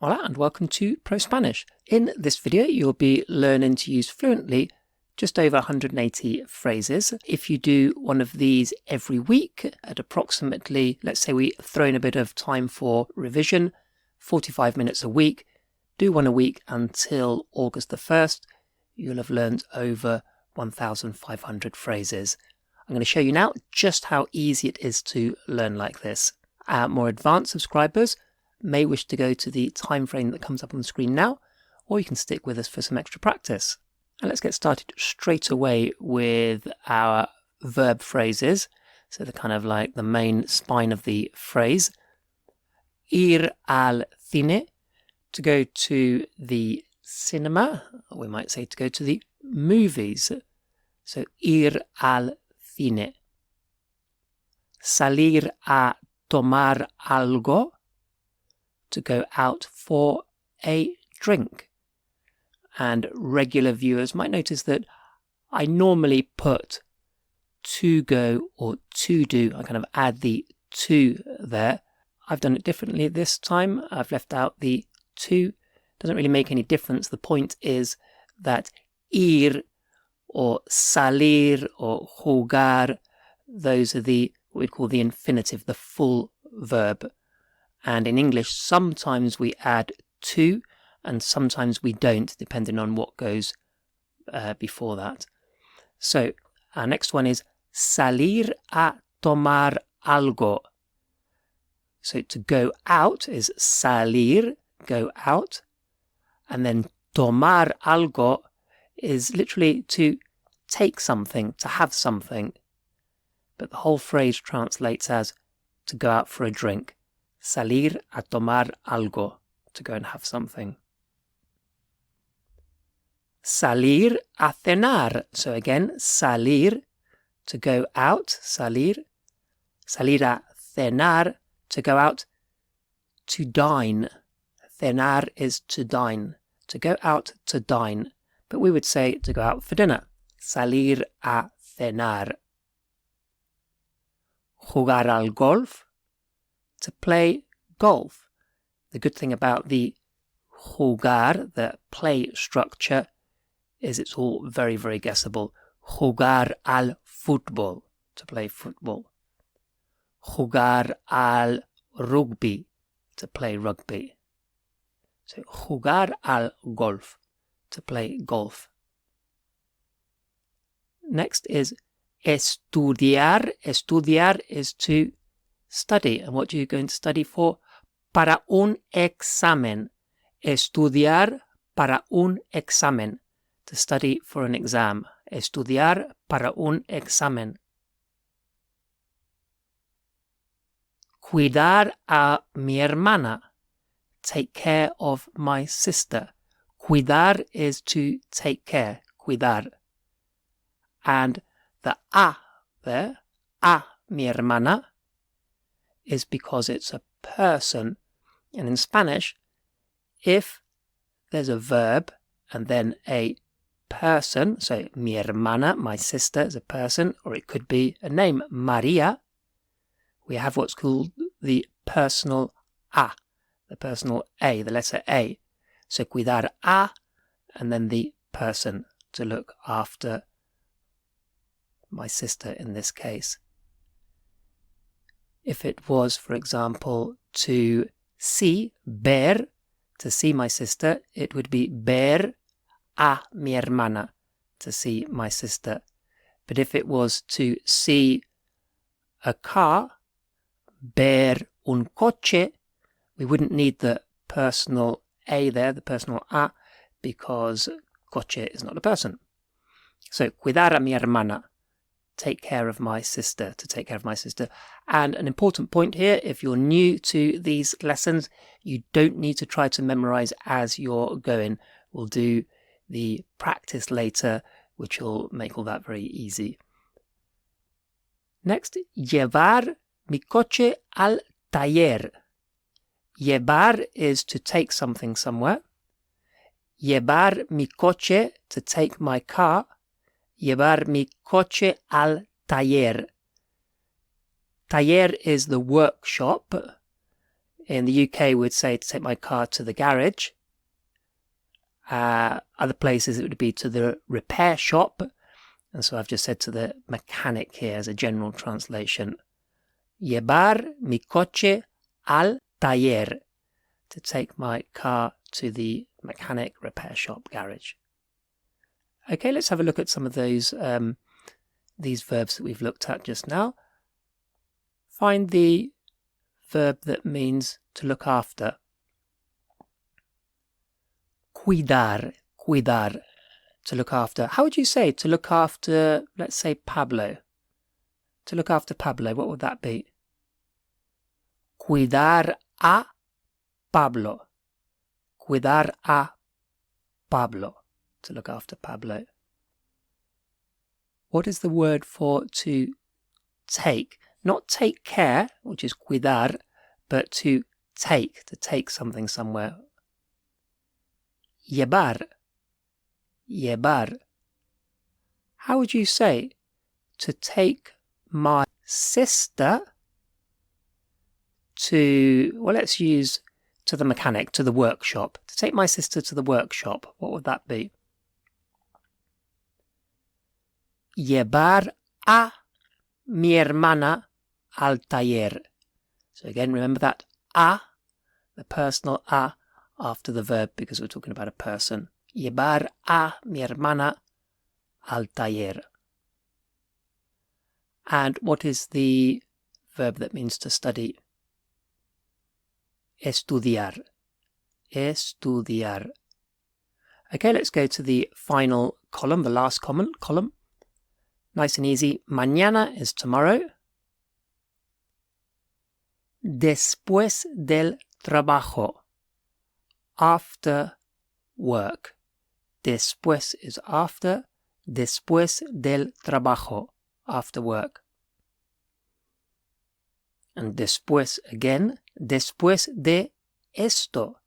Hola and welcome to ProSpanish. In this video you'll be learning to use fluently just over 180 phrases. If you do one of these every week at approximately, let's say we throw in a bit of time for revision, 45 minutes a week, do one a week until August the 1st, you'll have learned over 1,500 phrases. I'm going to show you now just how easy it is to learn like this. Our more advanced subscribers may wish to go to the time frame that comes up on the screen now, or you can stick with us for some extra practice. And let's get started straight away with our verb phrases. So they're kind of like the main spine of the phrase. Ir al cine, to go to the cinema, or we might say to go to the movies. So ir al cine. Salir a tomar algo, to go out for a drink. And regular viewers might notice that I normally put to go or to do. I kind of add the to there. I've done it differently this time. I've left out the to. Doesn't really make any difference. The point is that ir or salir or jugar, those are the what we'd call the infinitive, the full verb. And in English, sometimes we add to, and sometimes we don't, depending on what goes before that. So our next one is salir a tomar algo. So to go out is salir, go out, and then tomar algo is literally to take something, to have something. But the whole phrase translates as to go out for a drink. Salir a tomar algo, to go and have something. Salir a cenar. So again, salir, to go out, salir. Salir a cenar, to go out, to dine. Cenar is to dine, to go out to dine. But we would say to go out for dinner. Salir a cenar. Jugar al golf, to play golf. The good thing about the jugar, the play structure, is it's all very, very guessable. Jugar al fútbol, to play football. Jugar al rugby, to play rugby. So jugar al golf, to play golf. Next is estudiar. Estudiar is to study. And what are you going to study for? Para un examen. Estudiar para un examen. To study for an exam. Estudiar para un examen. Cuidar a mi hermana. Take care of my sister. Cuidar is to take care. Cuidar. And the a there, a mi hermana, is because it's a person. And in Spanish, if there's a verb and then a person, so mi hermana, my sister, is a person, or it could be a name, Maria, we have what's called the personal a, the personal a, the letter a. So cuidar a, and then the person, to look after my sister in this case. If it was, for example, to see, ver, to see my sister, it would be ver a mi hermana, to see my sister. But if it was to see a car, ver un coche, we wouldn't need the personal a there, the personal a, because coche is not a person. So, cuidar a mi hermana. Take care of my sister, to take care of my sister. And an important point here, if you're new to these lessons, you don't need to try to memorize as you're going. We'll do the practice later, which will make all that very easy. Next, llevar mi coche al taller. Llevar is to take something somewhere. Llevar mi coche, to take my car. Llevar mi coche al taller. Taller is the workshop. In the UK, we'd say to take my car to the garage. Other places, it would be to the repair shop. And so I've just said to the mechanic here as a general translation. Llevar mi coche al taller. To take my car to the mechanic, repair shop, garage. Okay, let's have a look at some of those these verbs that we've looked at just now. Find the verb that means to look after. Cuidar, cuidar, to look after. How would you say to look after, let's say, Pablo? To look after Pablo, what would that be? Cuidar a Pablo. Cuidar a Pablo. To look after Pablo. What is the word for to take? Not take care, which is cuidar, but to take something somewhere. Llevar. Llevar. How would you say to take my sister to, well, let's use to the mechanic, to the workshop. To take my sister to the workshop, what would that be? Llevar a mi hermana al taller. So again, remember that a, the personal a, after the verb because we're talking about a person. Llevar a mi hermana al taller. And what is the verb that means to study? Estudiar. Estudiar. Okay, let's go to the final column, the last column. Nice and easy. Mañana is tomorrow. Después del trabajo. After work. Después is after. Después del trabajo. After work. And después again. Después de esto.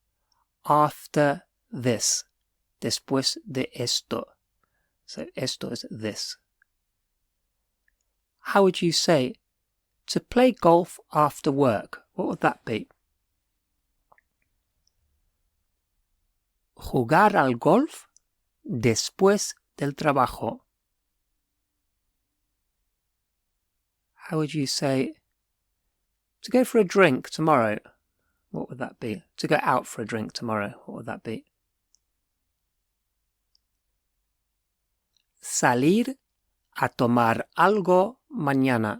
After this. Después de esto. So esto is this. How would you say to play golf after work? What would that be? Jugar al golf después del trabajo. How would you say to go for a drink tomorrow? What would that be? To go out for a drink tomorrow. What would that be? Salir a tomar algo mañana.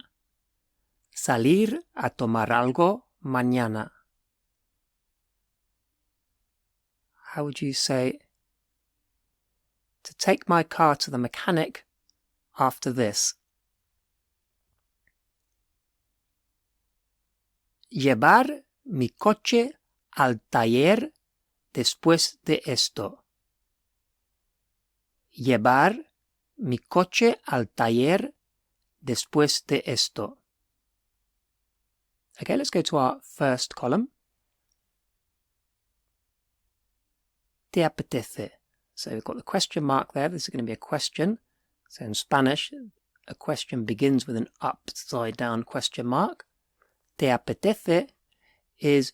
Salir a tomar algo mañana. How would you say to take my car to the mechanic after this? Llevar mi coche al taller después de esto. Llevar mi coche al taller después de esto. Okay, let's go to our first column. ¿Te apetece? So we've got the question mark there. This is going to be a question. So in Spanish, a question begins with an upside down question mark. ¿Te apetece? Is,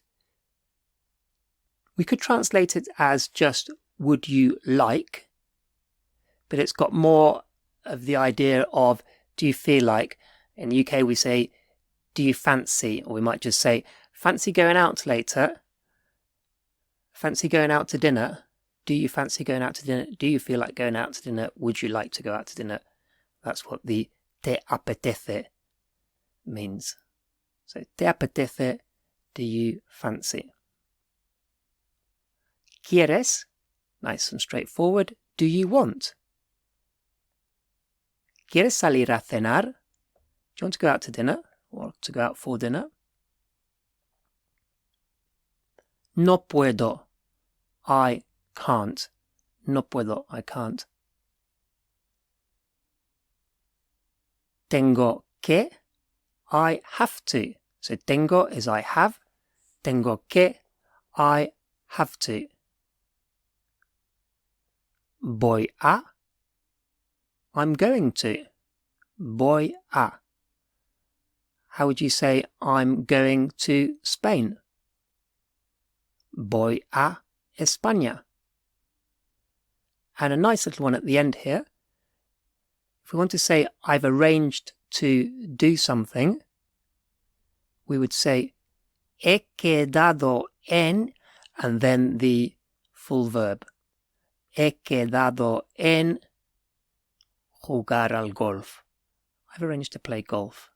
we could translate it as just would you like, but it's got more of the idea of do you feel like. In the UK we say do you fancy, or we might just say fancy going out later, fancy going out to dinner, do you fancy going out to dinner, do you feel like going out to dinner, would you like to go out to dinner. That's what the te apetece means. So te apetece, do you fancy. ¿Quieres? Nice and straightforward. Do you want? ¿Quieres salir a cenar? Do you want to go out to dinner or to go out for dinner? No puedo. I can't. No puedo. I can't. Tengo que. I have to. So tengo is I have. Tengo que. I have to. Voy a. I'm going to. Voy a. How would you say I'm going to Spain? Voy a España. And a nice little one at the end here. If we want to say, I've arranged to do something, we would say, he quedado en, and then the full verb. He quedado en jugar al golf. I've arranged to play golf.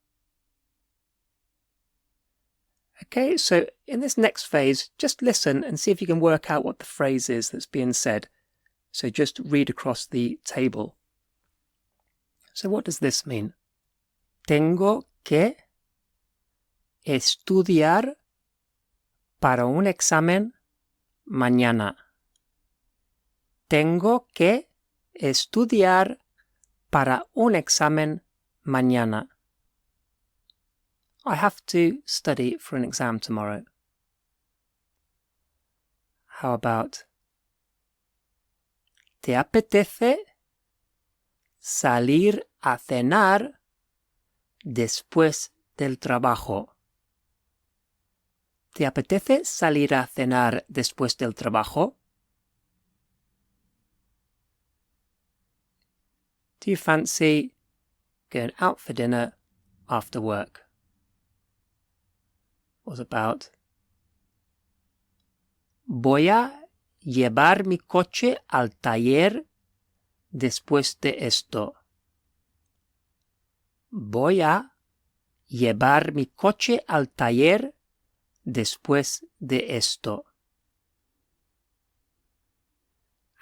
Okay, so in this next phase, just listen and see if you can work out what the phrase is that's being said. So just read across the table. So what does this mean? Tengo que estudiar para un examen mañana. Tengo que estudiar para un examen mañana. I have to study for an exam tomorrow. How about, ¿te apetece salir a cenar después del trabajo? ¿Te apetece salir a cenar después del trabajo? Do you fancy going out for dinner after work? What about, voy a llevar mi coche al taller después de esto. Voy a llevar mi coche al taller después de esto.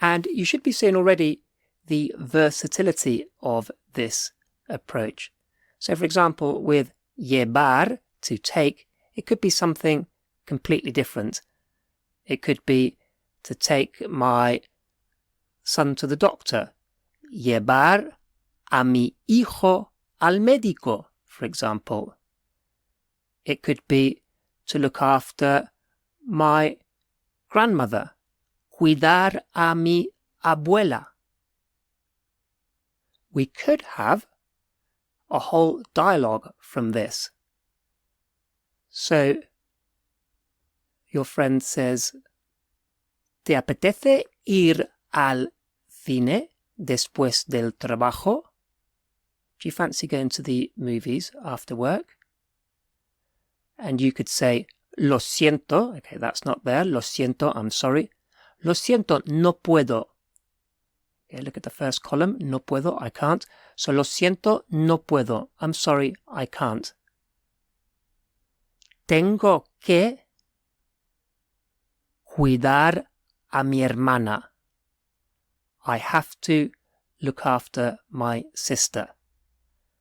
And you should be seeing already the versatility of this approach. So, for example, with llevar, to take, it could be something completely different. It could be to take my son to the doctor. Llevar a mi hijo al médico, for example. It could be to look after my grandmother. Cuidar a mi abuela. We could have a whole dialogue from this. So, your friend says, ¿te apetece ir al cine después del trabajo? Do you fancy going to the movies after work? And you could say, lo siento. Okay, that's not there. Lo siento, I'm sorry. Lo siento, no puedo. Okay, look at the first column. No puedo, I can't. So, lo siento, no puedo. I'm sorry, I can't. Tengo que cuidar a mi hermana. I have to look after my sister.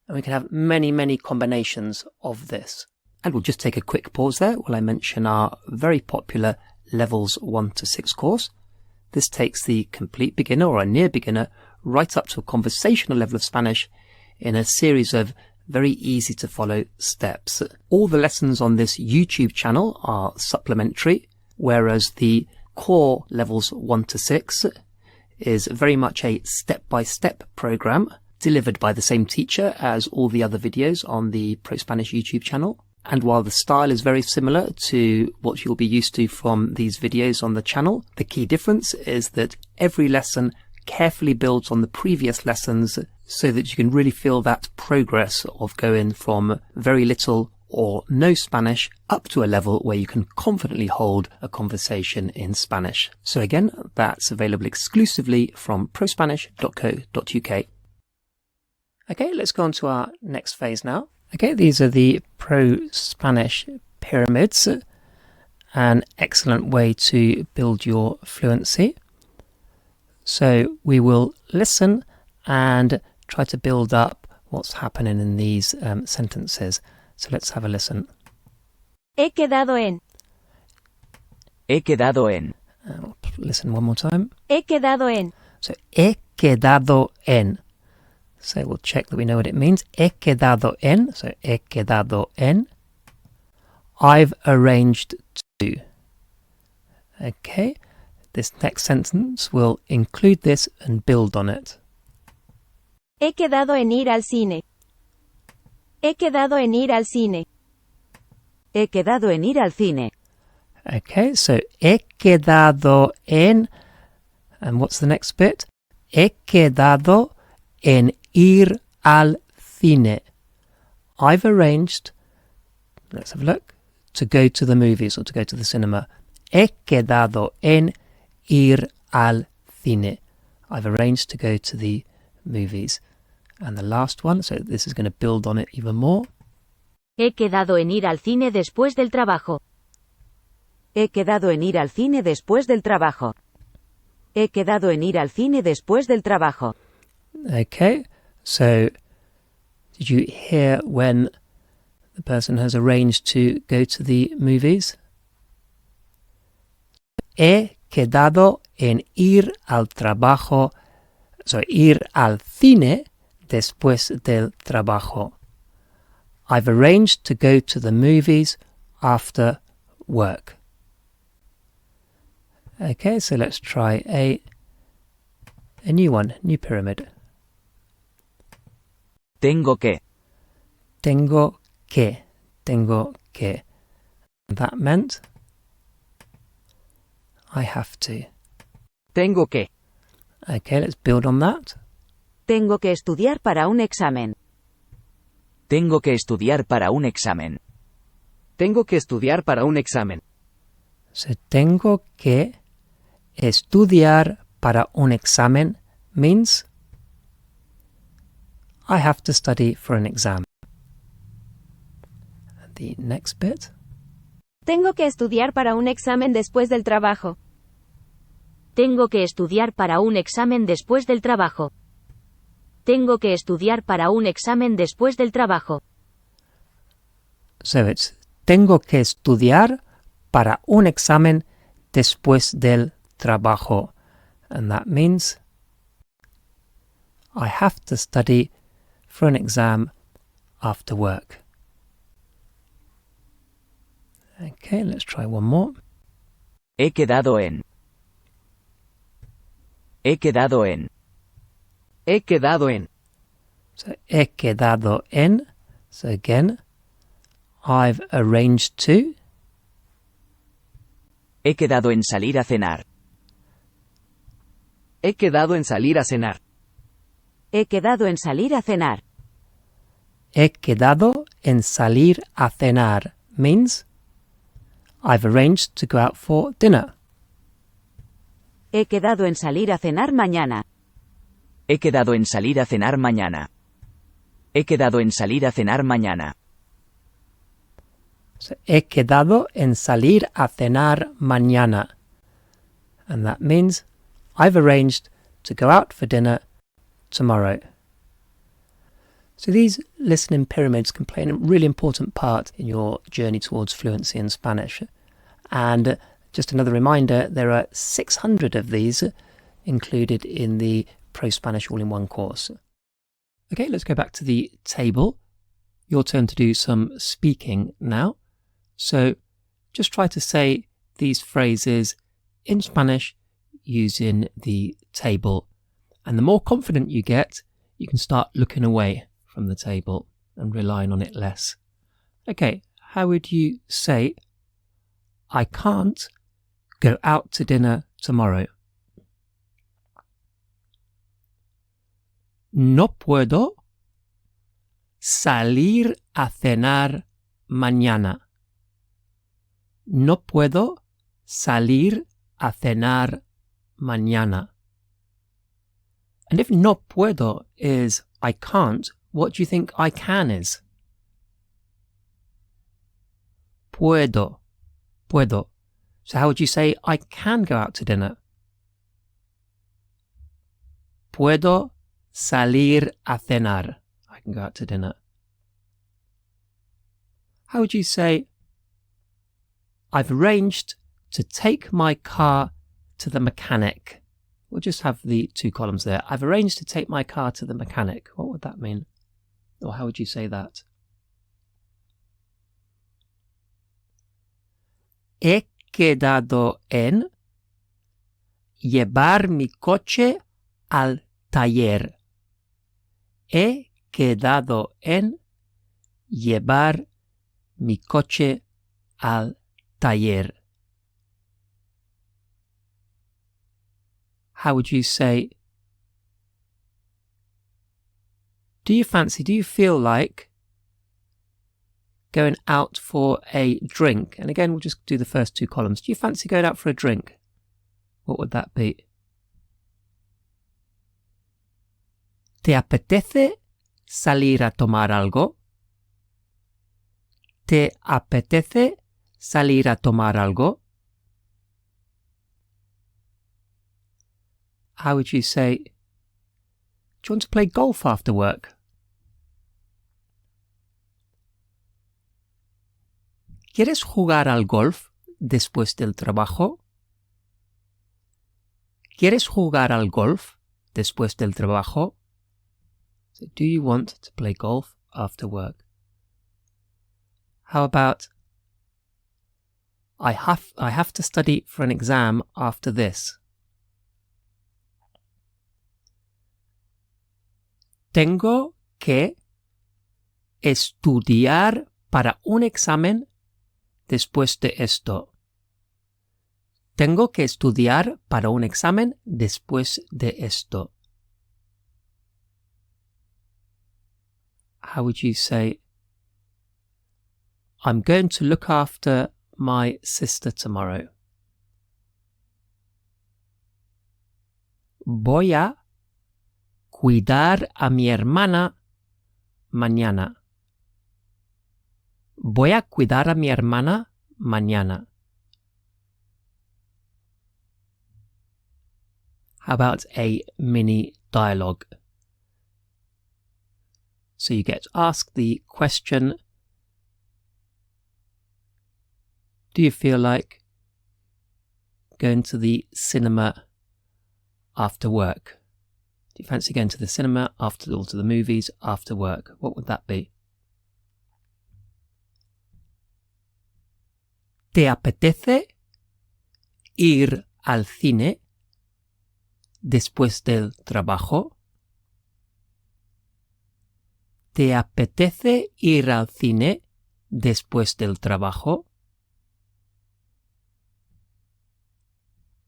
And we can have many, many combinations of this. And we'll just take a quick pause there while I mention our very popular Levels 1 to 6 course. This takes the complete beginner or a near beginner right up to a conversational level of Spanish in a series of very easy to follow steps. All the lessons on this YouTube channel are supplementary, whereas the core Levels 1 to 6 is very much a step-by-step program delivered by the same teacher as all the other videos on the ProSpanish YouTube channel. And while the style is very similar to what you'll be used to from these videos on the channel, the key difference is that every lesson carefully builds on the previous lessons so that you can really feel that progress of going from very little or no Spanish up to a level where you can confidently hold a conversation in Spanish. So again, that's available exclusively from prospanish.co.uk. Okay, let's go on to our next phase now. Okay, these are the Pro-Spanish pyramids, an excellent way to build your fluency. So we will listen and try to build up what's happening in these sentences. So let's have a listen. He quedado en. He quedado en. Listen one more time. He quedado en. So, he quedado en. So we'll check that we know what it means. He quedado en. So, he quedado en. I've arranged to. Okay. This next sentence will include this and build on it. He quedado en ir al cine. He quedado en ir al cine. He quedado en ir al cine. Okay, so he quedado en, and what's the next bit? He quedado en ir al cine. I've arranged, let's have a look, to go to the movies or to go to the cinema. He quedado en ir al cine. I've arranged to go to the movies. And the last one, so this is going to build on it even more. He quedado en ir al cine después del trabajo. He quedado en ir al cine después del trabajo. He quedado en ir al cine después del trabajo. Okay, so did you hear when the person has arranged to go to the movies? He quedado en ir al trabajo, ir al cine después del trabajo. I've arranged to go to the movies after work. Okay, so let's try a new one, new pyramid. Tengo que. Tengo que. That meant I have to. Tengo que. Okay, let's build on that. Tengo que estudiar para un examen. Tengo que estudiar para un examen. Tengo que estudiar para un examen. So tengo que estudiar para un examen means I have to study for an exam. And the next bit. Tengo que estudiar para un examen después del trabajo. Tengo que estudiar para un examen después del trabajo. Tengo que estudiar para un examen después del trabajo. So it's tengo que estudiar para un examen después del trabajo. And that means I have to study for an exam after work. Okay, let's try one more. He quedado en. He quedado en. He quedado en. So he quedado en. So again, I've arranged to. He quedado en salir a cenar. He quedado en salir a cenar. He quedado en salir a cenar. He quedado en salir a cenar means I've arranged to go out for dinner. He quedado en salir a cenar mañana. He quedado en salir a cenar mañana. He quedado en salir a cenar mañana. So, he quedado en salir a cenar mañana. And that means I've arranged to go out for dinner tomorrow. So these listening pyramids can play a really important part in your journey towards fluency in Spanish. And just another reminder, there are 600 of these included in the ProSpanish All-in-One course. Okay, let's go back to the table. Your turn to do some speaking now. So just try to say these phrases in Spanish using the table. And the more confident you get, you can start looking away from the table and relying on it less. Okay, how would you say, I can't go out to dinner tomorrow? No puedo salir a cenar mañana. No puedo salir a cenar mañana. And if no puedo is I can't, what do you think I can is? Puedo. Puedo. So how would you say I can go out to dinner? Puedo salir a cenar. I can go out to dinner. How would you say I've arranged to take my car to the mechanic? We'll just have the two columns there. I've arranged to take my car to the mechanic. What would that mean? Or how would you say that? He quedado en llevar mi coche al taller. He quedado en llevar mi coche al taller. how would you say, do you feel like going out for a drink? And again, we'll just do the first two columns. Do you fancy going out for a drink? What would that be? ¿Te apetece salir a tomar algo? ¿Te apetece salir a tomar algo? How would you say, do you want to play golf after work? ¿Quieres jugar al golf después del trabajo? ¿Quieres jugar al golf después del trabajo? So, do you want to play golf after work? How about, I have to study for an exam after this. Tengo que estudiar para un examen después de esto. Tengo que estudiar para un examen después de esto. How would you say, I'm going to look after my sister tomorrow. Voy a cuidar a mi hermana mañana. Voy a cuidar a mi hermana mañana. How about a mini dialogue? So you get asked the question, do you feel like going to the cinema after work? Do you fancy going to the cinema or to the movies after work? What would that be? ¿Te apetece ir al cine después del trabajo? ¿Te apetece ir al cine después del trabajo?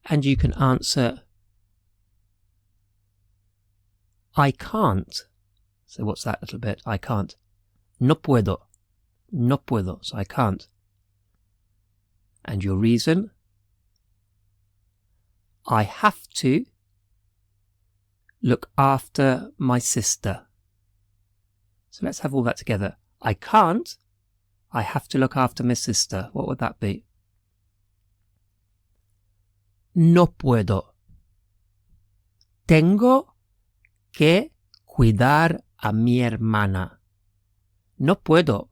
And you can answer, I can't. So what's that little bit? I can't. No puedo. No puedo. So I can't. And your reason? I have to look after my sister. So let's have all that together. I can't. I have to look after my sister. What would that be? No puedo. Tengo que cuidar a mi hermana. No puedo.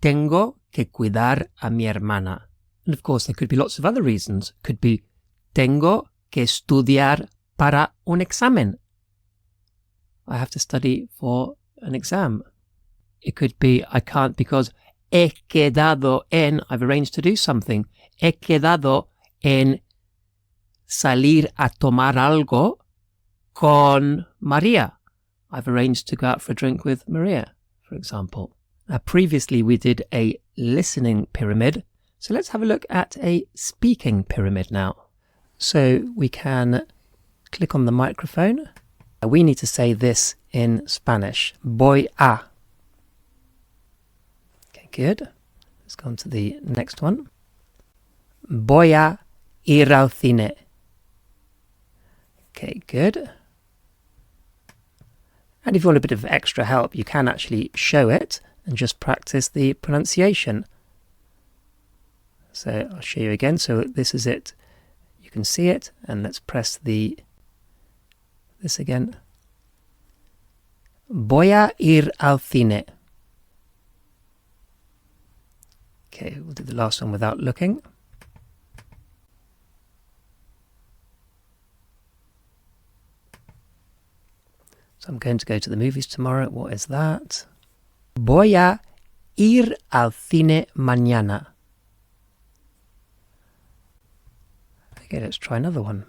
Tengo que cuidar a mi hermana. And of course, there could be lots of other reasons. Could be, tengo que estudiar para un examen. I have to study for an exam. It could be, I can't because he quedado en, I've arranged to do something. He quedado en salir a tomar algo con María. I've arranged to go out for a drink with Maria, for example. Now, previously we did a listening pyramid. So let's have a look at a speaking pyramid now. So we can click on the microphone. We need to say this in Spanish. Voy a. Okay, good. Let's go on to the next one. Voy a ir al cine. Okay, good. And if you want a bit of extra help, you can actually show it and just practice the pronunciation. So I'll show you again. So this is it. You can see it, and let's press this again. Voy a ir al cine. Okay, we'll do the last one without looking. So I'm going to go to the movies tomorrow. What is that? Voy a ir al cine mañana. Okay, let's try another one.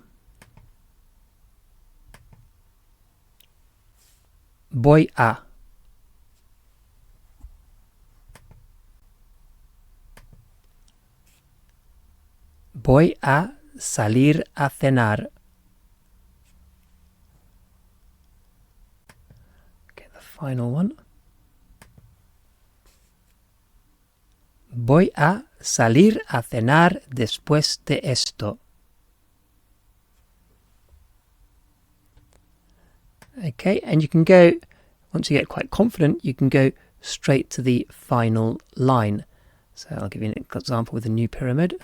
Voy a. Voy a salir a cenar. final one. Voy a salir a cenar después de esto. Okay, and you can go, once you get quite confident, you can go straight to the final line. So I'll give you an example with a new pyramid.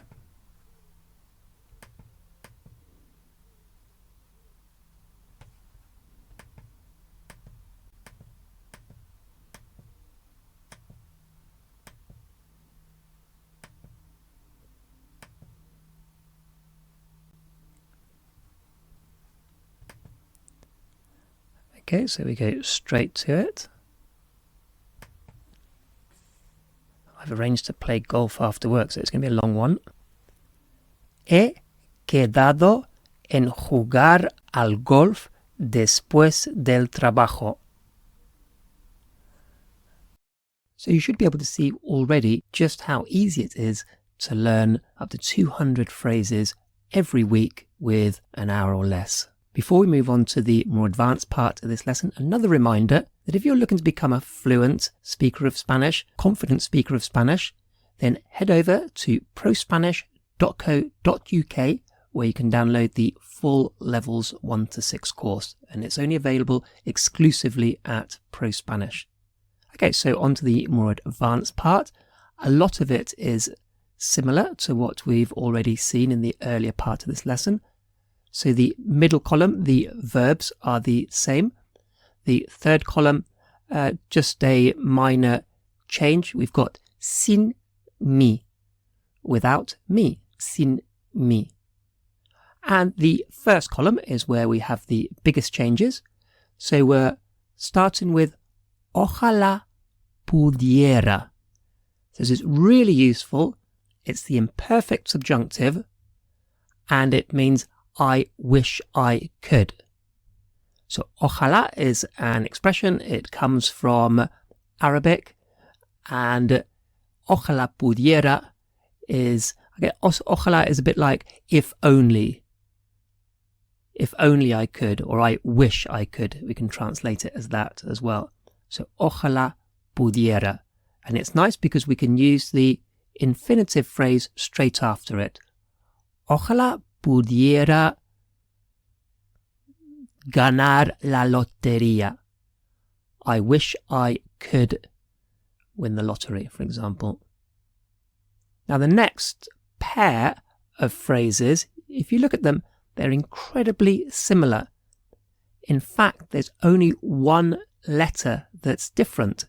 Okay, so we go straight to it. I've arranged to play golf after work, so it's going to be a long one. He quedado en jugar al golf después del trabajo. So you should be able to see already just how easy it is to learn up to 200 phrases every week with an hour or less. Before we move on to the more advanced part of this lesson, another reminder that if you're looking to become a fluent speaker of Spanish, confident speaker of Spanish, then head over to prospanish.co.uk where you can download the full levels 1 to 6 course, and it's only available exclusively at ProSpanish. Okay, so on to the more advanced part. A lot of it is similar to what we've already seen in the earlier part of this lesson. So the middle column, the verbs are the same. The third column, just a minor change. We've got sin mi, without me, sin mi. And the first column is where we have the biggest changes. So we're starting with ojalá pudiera. So this is really useful. It's the imperfect subjunctive, and it means I wish I could. So ojalá is an expression. It comes from Arabic, and ojalá pudiera is, ojalá is a bit like if only. If only I could, or I wish I could. We can translate it as that as well. So ojalá pudiera. And it's nice because we can use the infinitive phrase straight after it. Ojalá pudiera ganar la lotería. I wish I could win the lottery, for example. Now the next pair of phrases, if you look at them, they're incredibly similar. In fact, there's only one letter that's different.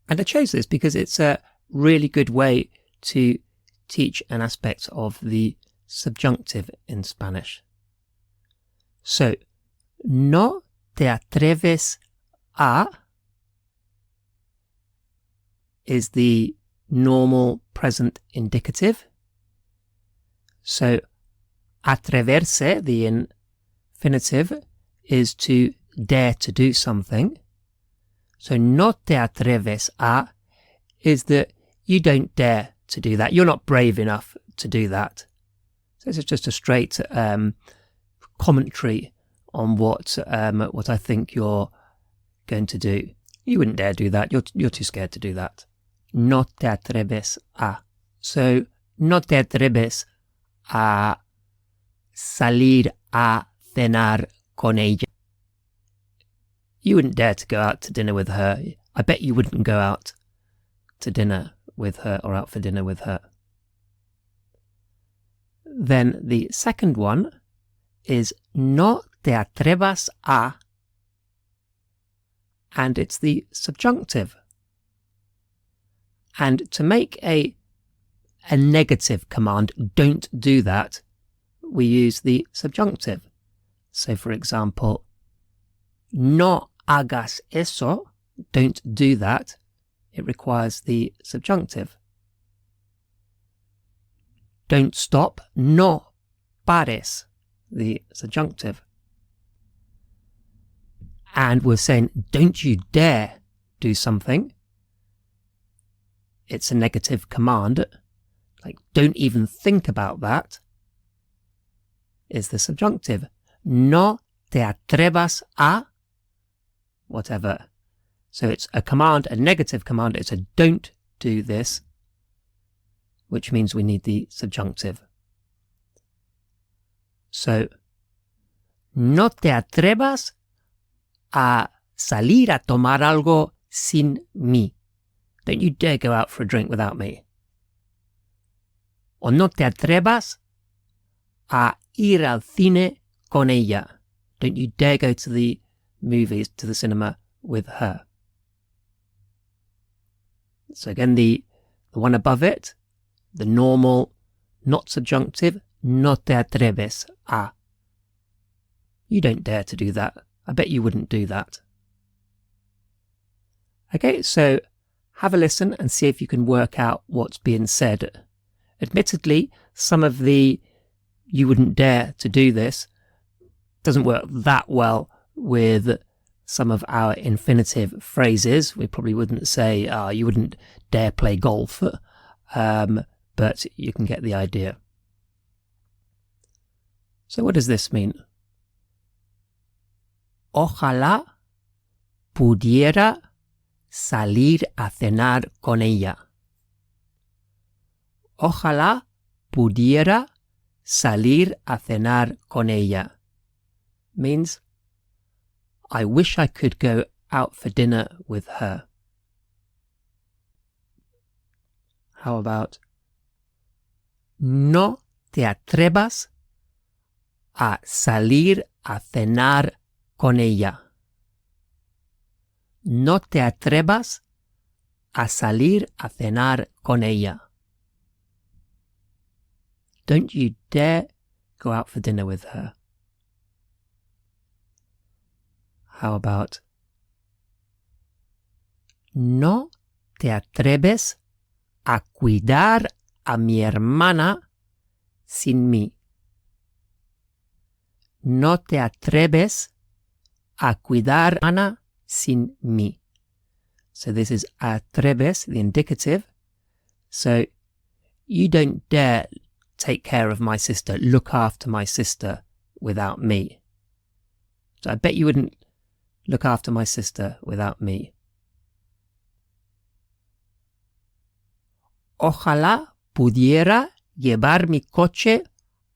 And I chose this because it's a really good way to teach an aspect of the subjunctive in Spanish. So, no te atreves a is the normal present indicative. So, atreverse, the infinitive, is to dare to do something. So, no te atreves a is that you don't dare to do that. You're not brave enough to do that. So this is just a straight commentary on what I think you're going to do. You wouldn't dare do that. You're too scared to do that. No te atreves a. So, no te atreves a salir a cenar con ella. You wouldn't dare to go out to dinner with her. I bet you wouldn't go out to dinner with her or out for dinner with her. Then the second one is no te atrevas a, and it's the subjunctive. And to make a negative command, don't do that, we use the subjunctive. So for example, no hagas eso, don't do that. It requires the subjunctive. Don't stop, no pares, the subjunctive. And we're saying, don't you dare do something. It's a negative command. Like, don't even think about that, is the subjunctive. No te atrevas a whatever. So it's a command, a negative command. It's a don't do this, which means we need the subjunctive. So, no te atrevas a salir a tomar algo sin mí. Don't you dare go out for a drink without me. O no te atrevas a ir al cine con ella. Don't you dare go to the movies, to the cinema with her. So again, the one above it, the normal, not subjunctive, no te atreves a. You don't dare to do that. I bet you wouldn't do that. Okay, so have a listen and see if you can work out what's being said. Admittedly, some of the you wouldn't dare to do this doesn't work that well with some of our infinitive phrases. We probably wouldn't say, you wouldn't dare play golf, but you can get the idea. So what does this mean? Ojalá pudiera salir a cenar con ella. Ojalá pudiera salir a cenar con ella. Means, I wish I could go out for dinner with her. How about, no te atrevas a salir a cenar con ella. No te atrevas a salir a cenar con ella. Don't you dare go out for dinner with her. How about, no te atreves a cuidar a mi hermana sin mí. No te atreves a cuidar a mi hermana sin mí. So this is atreves, the indicative. So you don't dare take care of my sister, look after my sister without me. So I bet you wouldn't look after my sister without me. Ojalá pudiera llevar mi coche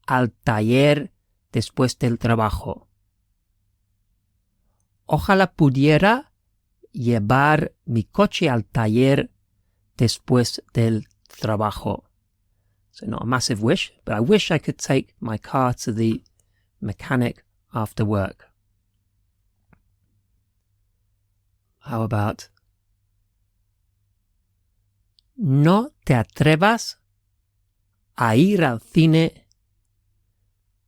al taller después del trabajo. Ojalá pudiera llevar mi coche al taller después del trabajo. So not a massive wish, but I wish I could take my car to the mechanic after work. How about, no te atrevas a ir al cine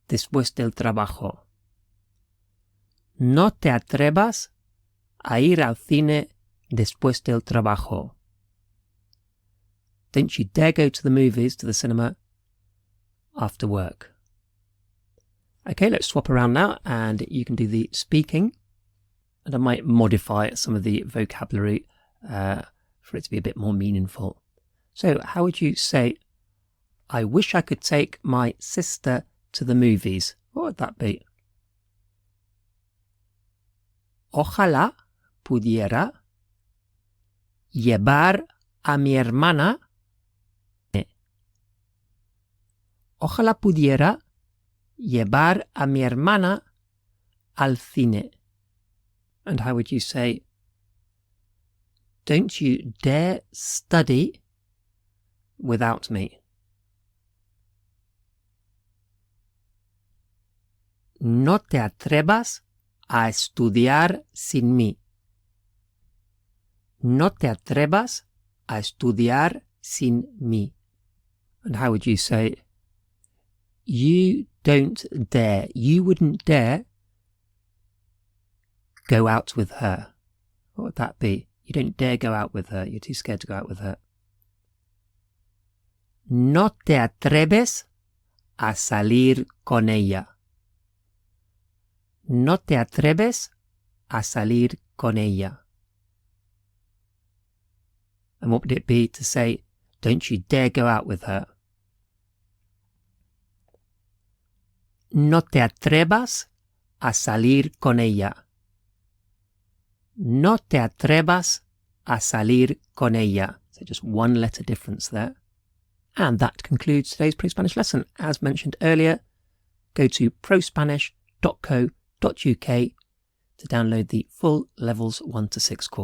después del trabajo. No te atrevas a ir al cine después del trabajo. Don't you dare go to the movies, to the cinema, after work. Okay, let's swap around now and you can do the speaking. And I might modify some of the vocabulary for it to be a bit more meaningful. So how would you say, I wish I could take my sister to the movies? What would that be? Ojalá pudiera llevar a mi hermana. Ojalá pudiera llevar a mi hermana al cine. And how would you say, don't you dare study without me? No te atrevas a estudiar sin mí. No te atrevas a estudiar sin mí. And how would you say, you don't dare, you wouldn't dare go out with her. What would that be? You don't dare go out with her. You're too scared to go out with her. No te atreves a salir con ella. No te atreves a salir con ella. And what would it be to say, don't you dare go out with her? No te atrevas a salir con ella. No te atrevas a salir con ella. So just one letter difference there. And that concludes today's ProSpanish lesson. As mentioned earlier, go to prospanish.co.uk to download the full levels 1 to 6 course.